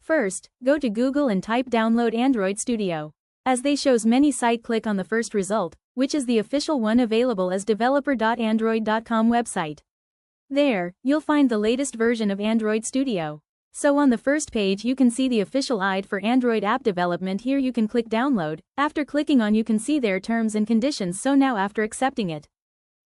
First, go to Google and type download Android Studio. As they shows many site, click on the first result, which is the official one available as developer.android.com website. There, you'll find the latest version of Android Studio. So on the first page you can see the official IDE for Android app development. Here you can click download. After clicking on you can see their terms and conditions, so now after accepting it,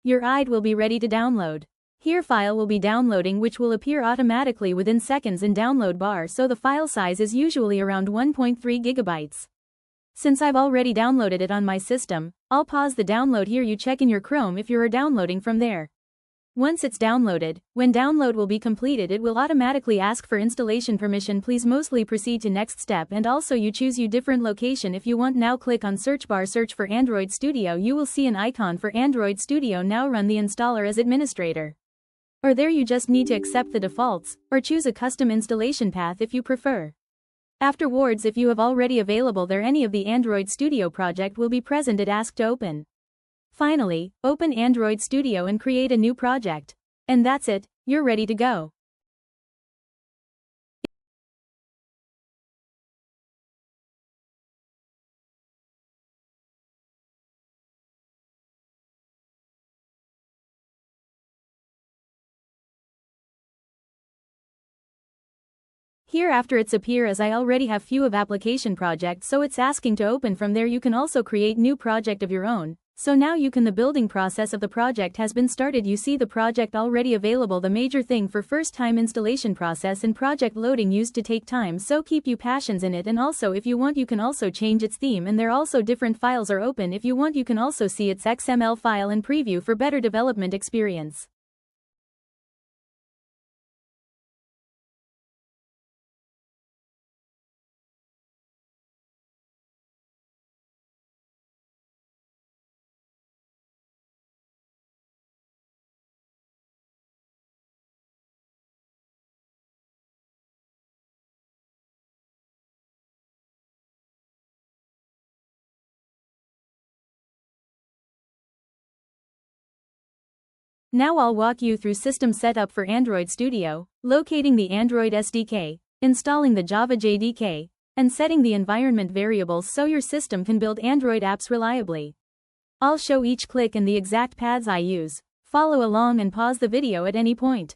your IDE will be ready to download. Here file will be downloading, which will appear automatically within seconds in download bar, so the file size is usually around 1.3 gigabytes. Since I've already downloaded it on my system, I'll pause the download. Here you check in your Chrome if you're downloading from there. Once it's downloaded, when download will be completed it will automatically ask for installation permission. Please mostly proceed to next step, and also you choose your different location if you want. Now click on search bar, search for Android Studio. You will see an icon for Android Studio. Now run the installer as administrator. Or there you just need to accept the defaults, or choose a custom installation path if you prefer. Afterwards, if you have already available there any of the Android Studio project will be present, it asks to open. Finally, open Android Studio and create a new project. And that's it, you're ready to go. Here after it's appear as I already have few of application projects, so it's asking to open. From there you can also create new project of your own. So now you can the building process of the project has been started. You see the project already available. The major thing for first time installation process and project loading used to take time, so keep you passions in it. And also if you want you can also change its theme, and there also different files are open. If you want you can also see its XML file and preview for better development experience. Now I'll walk you through system setup for Android Studio, locating the Android SDK, installing the Java JDK, and setting the environment variables so your system can build Android apps reliably. I'll show each click and the exact paths I use. Follow along and pause the video at any point.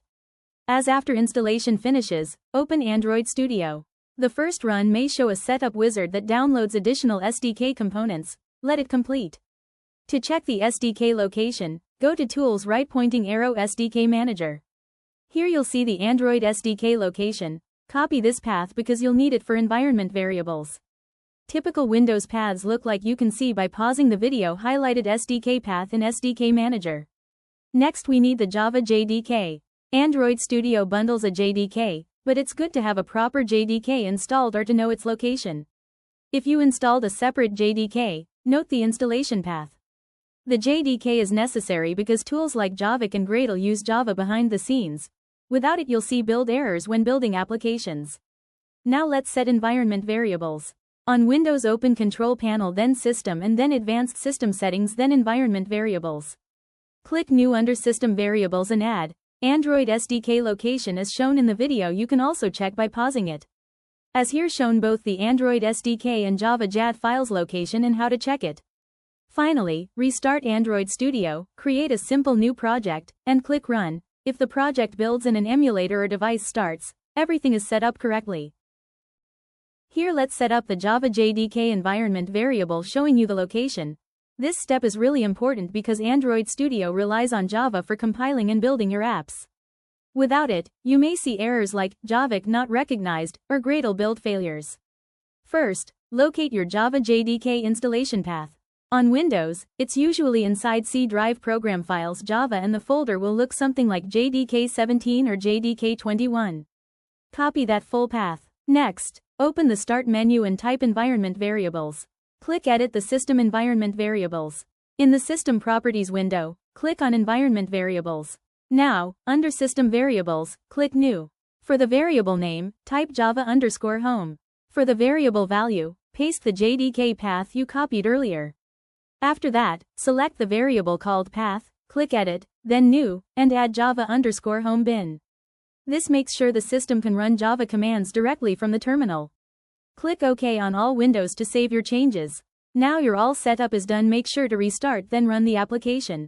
As after installation finishes, open Android Studio. The first run may show a setup wizard that downloads additional SDK components. Let it complete. To check the SDK location, go to Tools, right pointing arrow, SDK Manager. Here you'll see the Android SDK location. Copy this path because you'll need it for environment variables. Typical Windows paths look like you can see by pausing the video. Highlighted SDK path in SDK Manager. Next we need the Java JDK. Android Studio bundles a JDK, but it's good to have a proper JDK installed or to know its location. If you installed a separate JDK, note the installation path. The JDK is necessary because tools like Javik and Gradle use Java behind the scenes. Without it you'll see build errors when building applications. Now let's set environment variables. On Windows open Control Panel, then System, and then Advanced System Settings, then Environment Variables. Click New under System Variables and add Android SDK location as shown in the video. You can also check by pausing it. As here shown both the Android SDK and Java JAD files location and how to check it. Finally, restart Android Studio, create a simple new project, and click Run. If the project builds and an emulator or device starts, everything is set up correctly. Here let's set up the Java JDK environment variable showing you the location. This step is really important because Android Studio relies on Java for compiling and building your apps. Without it, you may see errors like Javik not recognized or Gradle build failures. First, locate your Java JDK installation path. On Windows, it's usually inside C drive program files Java, and the folder will look something like JDK17 or JDK21. Copy that full path. Next, open the Start menu and type Environment Variables. Click Edit the System Environment Variables. In the System Properties window, click on Environment Variables. Now, under System Variables, click New. For the variable name, type Java_home. For the variable value, paste the JDK path you copied earlier. After that, select the variable called path, click Edit, then New, and add Java_home bin. This makes sure the system can run Java commands directly from the terminal. Click OK on all windows to save your changes. Now your all setup is done. Make sure to restart then run the application.